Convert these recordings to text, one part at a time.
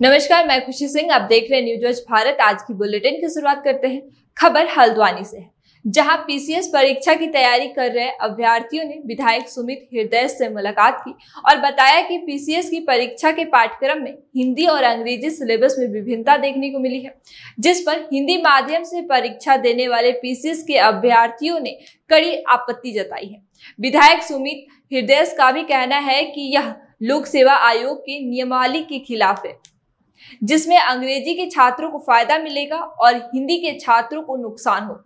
नमस्कार, मैं खुशी सिंह। आप देख रहे हैं न्यूज वॉच भारत। आज की बुलेटिन की शुरुआत करते हैं। खबर हल्द्वानी से है, जहां पीसीएस परीक्षा की तैयारी कर रहे अभ्यर्थियों ने विधायक सुमित हृदय से मुलाकात की और बताया कि पीसीएस की परीक्षा के पाठ्यक्रम में हिंदी और अंग्रेजी सिलेबस में विभिन्नता देखने को मिली है, जिस पर हिंदी माध्यम से परीक्षा देने वाले पीसीएस के अभ्यर्थियों ने कड़ी आपत्ति जताई है। विधायक सुमित हृदय का भी कहना है कि यह लोक सेवा आयोग के नियमावली के खिलाफ है, जिसमें अंग्रेजी के छात्रों को फायदा मिलेगा और हिंदी के छात्रों को नुकसान हो।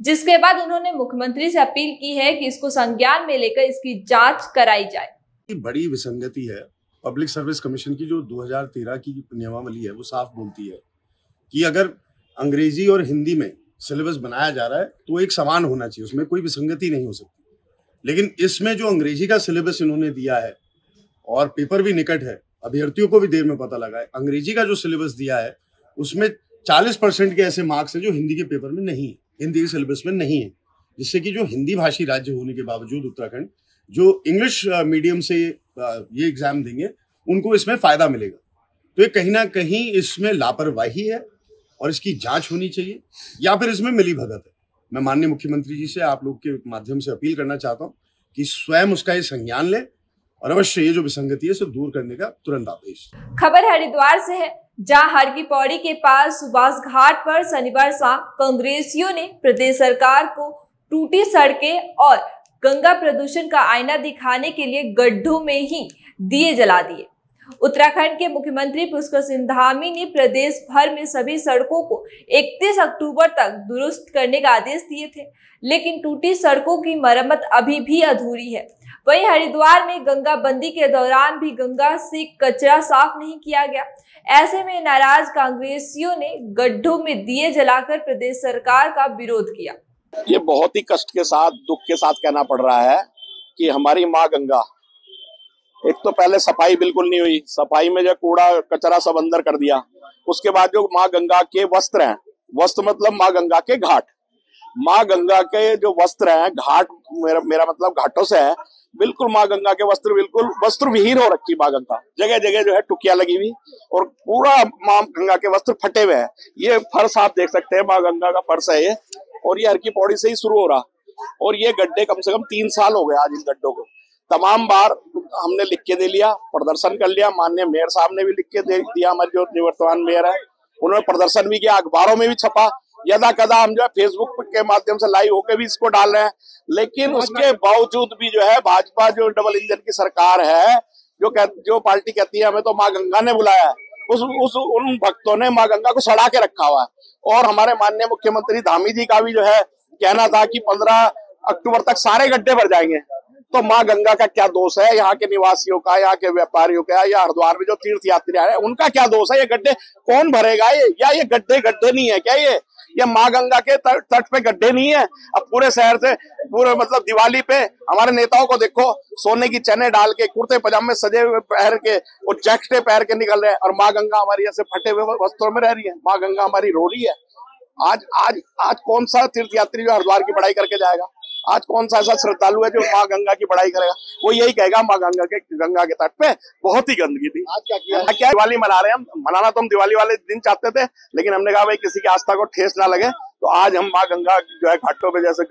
जिसके बाद उन्होंने मुख्यमंत्री से अपील की है कि इसको संज्ञान में लेकर इसकी जांच कराई जाए। बड़ी विसंगति है। पब्लिक सर्विस कमीशन की जो 2013 की नियमावली है वो साफ बोलती है कि अगर अंग्रेजी और हिंदी में सिलेबस बनाया जा रहा है तो एक समान होना चाहिए, उसमें कोई विसंगति नहीं हो सकती। लेकिन इसमें जो अंग्रेजी का सिलेबस इन्होंने दिया है और पेपर भी निकट है, अभ्यर्थियों को भी देर में पता लगा है, अंग्रेजी का जो सिलेबस दिया है उसमें 40% के ऐसे मार्क्स हैं जो हिंदी के पेपर में नहीं है, हिंदी के सिलेबस में नहीं है, जिससे कि जो हिंदी भाषी राज्य होने के बावजूद उत्तराखंड जो इंग्लिश मीडियम से ये एग्जाम देंगे उनको इसमें फायदा मिलेगा। तो ये कहीं ना कहीं इसमें लापरवाही है और इसकी जांच होनी चाहिए या फिर इसमें मिलीभगत है। मैं माननीय मुख्यमंत्री जी से आप लोग के माध्यम से अपील करना चाहता हूँ कि स्वयं उसका ये संज्ञान ले और अवश्य ये जो विसंगति है इसे दूर करने का तुरंत आदेश। खबर हरिद्वार से है, जहां हर की पौड़ी के पास सुभाष घाट पर शनिवार शाम कांग्रेसियों ने प्रदेश सरकार को टूटी सड़कें और गंगा प्रदूषण का आईना दिखाने के लिए गड्ढों में ही दिए जला दिए। उत्तराखंड के मुख्यमंत्री पुष्कर सिंह धामी ने प्रदेश भर में सभी सड़कों को 31 अक्टूबर तक दुरुस्त करने का आदेश दिए थे, लेकिन टूटी सड़कों की मरम्मत अभी भी अधूरी है। वहीं हरिद्वार में गंगा बंदी के दौरान भी गंगा से कचरा साफ नहीं किया गया। ऐसे में नाराज कांग्रेसियों ने गड्ढों में दिए जलाकर प्रदेश सरकार का विरोध किया। ये बहुत ही कष्ट के साथ, दुख के साथ कहना पड़ रहा है कि हमारी माँ गंगा, एक तो पहले सफाई बिल्कुल नहीं हुई, सफाई में जो कूड़ा कचरा सब अंदर कर दिया। उसके बाद जो माँ गंगा के वस्त्र हैं, वस्त्र मतलब माँ गंगा के घाट, माँ गंगा के जो वस्त्र हैं, घाट मेरा मतलब घाटों से है, बिल्कुल माँ गंगा के वस्त्र बिल्कुल वस्त्र विहीन हो रखी माँ गंगा। जगह जगह जो है टुकिया लगी हुई और पूरा माँ गंगा के वस्त्र फटे हुए हैं। ये फर्श आप देख सकते हैं, माँ गंगा का फर्श है ये, और ये हर की पौड़ी से ही शुरू हो रहा। और ये गड्ढे कम से कम 3 साल हो गए आज इन गड्ढों को। तमाम बार हमने लिख के दे लिया, प्रदर्शन कर लिया, माननीय मेयर साहब ने भी लिख के दे दिया, हमारे जो निवर्तमान मेयर है उन्होंने प्रदर्शन भी किया, अखबारों में भी छपा, यदा कदा हम जो है फेसबुक के माध्यम से लाइव होके भी इसको डाल रहे हैं। लेकिन उसके बावजूद भी जो है भाजपा जो डबल इंजन की सरकार है, जो पार्टी कहती है हमें तो माँ गंगा ने बुलाया है, उन भक्तों ने माँ गंगा को सड़ा के रखा हुआ है। और हमारे माननीय मुख्यमंत्री धामी जी का भी जो है कहना था कि 15 अक्टूबर तक सारे गड्ढे भर जाएंगे। तो माँ गंगा का क्या दोष है? यहाँ के निवासियों का, यहाँ के व्यापारियों का, या हरिद्वार में जो तीर्थ यात्री आए उनका क्या दोष है? ये गड्ढे कौन भरेगा? ये गड्ढे नहीं है क्या? ये माँ गंगा के तट पे गड्ढे नहीं है? अब पूरे शहर से पूरे मतलब दिवाली पे हमारे नेताओं को देखो, सोने की चने डाल के, कुर्ते पजामे सजे हुए पहन के और जैकेटें पहन के निकल रहे हैं, और माँ गंगा हमारी ऐसे फटे हुए वस्त्रों में रह रही है। माँ गंगा हमारी रो रही है। आज कौन सा तीर्थ यात्री जो हरिद्वार की बढ़ाई करके जाएगा? आज कौन सा ऐसा श्रद्धालु है जो माँ गंगा की बढ़ाई करेगा? वो यही कहेगा माँ गंगा के तट पे बहुत ही गंदगी थी। आज क्या किया? क्या दिवाली मना रहे हैं हम? मनाना तो हम दिवाली वाले दिन चाहते थे, लेकिन हमने कहा भाई किसी की आस्था को ठेस ना लगे, तो आज हम माँ गंगा जो है घाटों पे, जैसे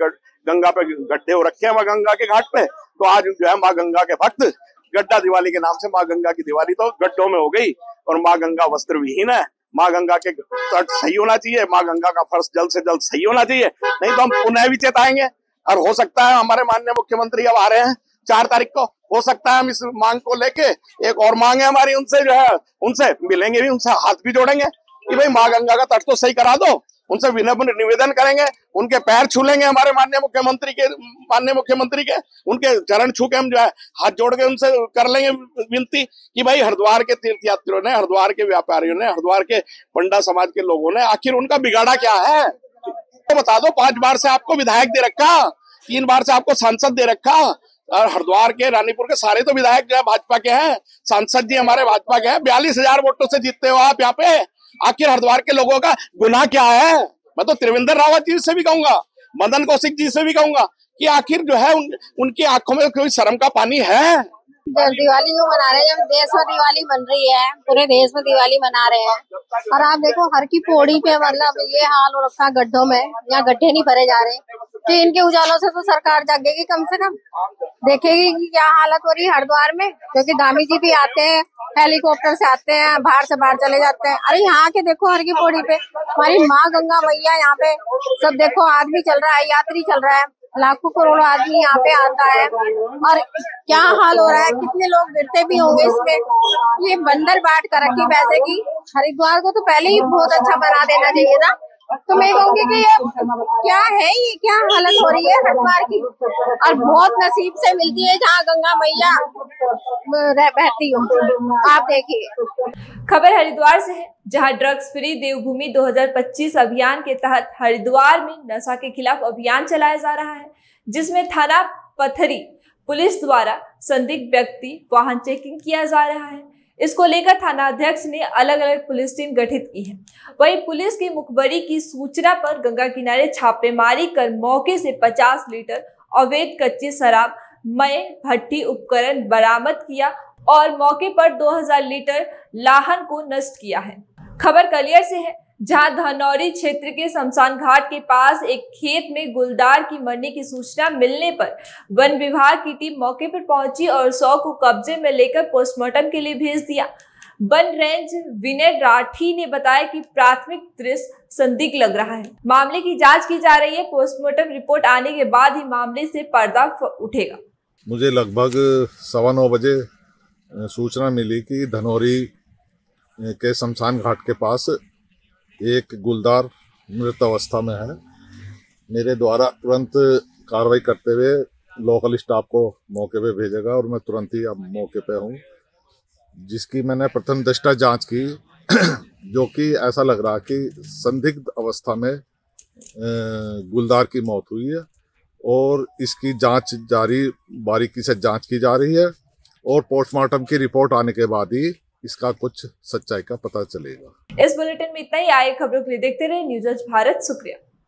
गंगा पे गड्ढे हो रखे हैं माँ गंगा के घाट पे, तो आज जो है माँ गंगा के भक्त गड्ढा दिवाली के नाम से माँ गंगा की दिवाली तो गड्ढों में हो गई, और माँ गंगा वस्त्र विहीन है। माँ गंगा के तट सही होना चाहिए, माँ गंगा का फर्श जल्द से जल्द सही होना चाहिए, नहीं तो हम पुनः भी चेताएंगे। और हो सकता है हमारे माननीय मुख्यमंत्री अब आ रहे हैं 4 तारीख को, हो सकता है हम इस मांग को लेके, एक और मांग है हमारी उनसे, जो है उनसे मिलेंगे भी, उनसे हाथ भी जोड़ेंगे कि भाई माँ गंगा का तट तो सही करा दो। उनसे विनम्र निवेदन करेंगे, उनके पैर छू लेंगे हमारे माननीय मुख्यमंत्री के, उनके चरण छू के हम जो है हाथ जोड़ के उनसे कर लेंगे विनती कि भाई हरिद्वार के तीर्थ यात्रियों ने, हरिद्वार के व्यापारियों ने, हरिद्वार के पंडा समाज के लोगों ने आखिर उनका बिगाड़ा क्या है? तो बता दो। 5 बार से आपको विधायक दे रखा, 3 बार से आपको सांसद दे रखा, और हरिद्वार के, रानीपुर के सारे तो विधायक जो है भाजपा के हैं, सांसद जी हमारे भाजपा के हैं। 42,000 वोटों से जीतते हो आप यहाँ पे। आखिर हरिद्वार के लोगों का गुनाह क्या है? मैं तो त्रिवेंद्र रावत जी से भी कहूंगा, मदन कौशिक जी से भी कहूंगा कि आखिर जो है उनकी आंखों में कोई शर्म का पानी है? दिवाली क्यों मना रहे हैं? जब देश में दिवाली बन रही है, पूरे देश में दिवाली मना रहे हैं, और आप देखो हर की पौड़ी पे मतलब ये हाल हो रखा है गड्ढों में, यहाँ गड्ढे नहीं भरे जा रहे। तो इनके उजालों से तो सरकार जागेगी, कम से कम देखेगी कि क्या हालत हो रही है हरिद्वार में, क्योंकि दामी जी भी आते हैं, हेलीकॉप्टर से आते हैं, बाहर से बाहर चले जाते हैं। अरे यहाँ के देखो हर की पौड़ी पे हमारी माँ गंगा मैया, यहाँ पे सब देखो आदमी चल रहा है, यात्री चल रहा है, लाखों करोड़ों आदमी यहाँ पे आता है, और क्या हाल हो रहा है, कितने लोग गिरते भी होंगे इसमें। ये बंदर बाट कर रखी पैसे की। हरिद्वार को तो पहले ही बहुत अच्छा बना देना चाहिए था। तो मैं कहूँगी कि ये क्या है, ये क्या हालत हो रही है हरिद्वार की, और बहुत नसीब से मिलती है जहाँ गंगा मैया बहती हो। आप देखिए। खबर हरिद्वार से है, जहां ड्रग्स फ्री देवभूमि 2025 अभियान के तहत हरिद्वार में नशा के खिलाफ अभियान चलाया जा रहा है, जिसमें थाना पथरी पुलिस द्वारा संदिग्ध व्यक्ति वाहन चेकिंग किया जा रहा है। इसको लेकर थाना अध्यक्ष ने अलग अलग पुलिस टीम गठित की है। वहीं पुलिस की मुखबरी की सूचना पर गंगा किनारे छापेमारी कर मौके से 50 लीटर अवैध कच्ची शराब, मय भट्टी उपकरण बरामद किया और मौके पर 2000 लीटर लाहन को नष्ट किया है। खबर कलियर से है, जहां धनौरी क्षेत्र के शमशान घाट के पास एक खेत में गुलदार की मरने की सूचना मिलने पर वन विभाग की टीम मौके पर पहुंची और 100 को कब्जे में लेकर पोस्टमार्टम के लिए भेज दिया। वन रेंज विनय राठी ने बताया कि प्राथमिक दृश्य संदिग्ध लग रहा है, मामले की जांच की जा रही है। पोस्टमार्टम रिपोर्ट आने के बाद ही मामले से पर्दा उठेगा। मुझे लगभग 9:15 बजे सूचना मिली कि धनौरी के शमशान घाट के पास एक गुलदार मृत अवस्था में है। मेरे द्वारा तुरंत कार्रवाई करते हुए लोकल स्टाफ को मौके पे भेजेगा और मैं तुरंत ही अब मौके पे हूँ, जिसकी मैंने प्रथम दृष्टया जांच की जो कि ऐसा लग रहा कि संदिग्ध अवस्था में गुलदार की मौत हुई है और इसकी जांच बारीकी से जांच की जा रही है और पोस्टमार्टम की रिपोर्ट आने के बाद ही इसका कुछ सच्चाई का पता चलेगा। इस बुलेटिन में इतना ही। आए खबरों के लिए देखते रहे न्यूज़ आज भारत। शुक्रिया।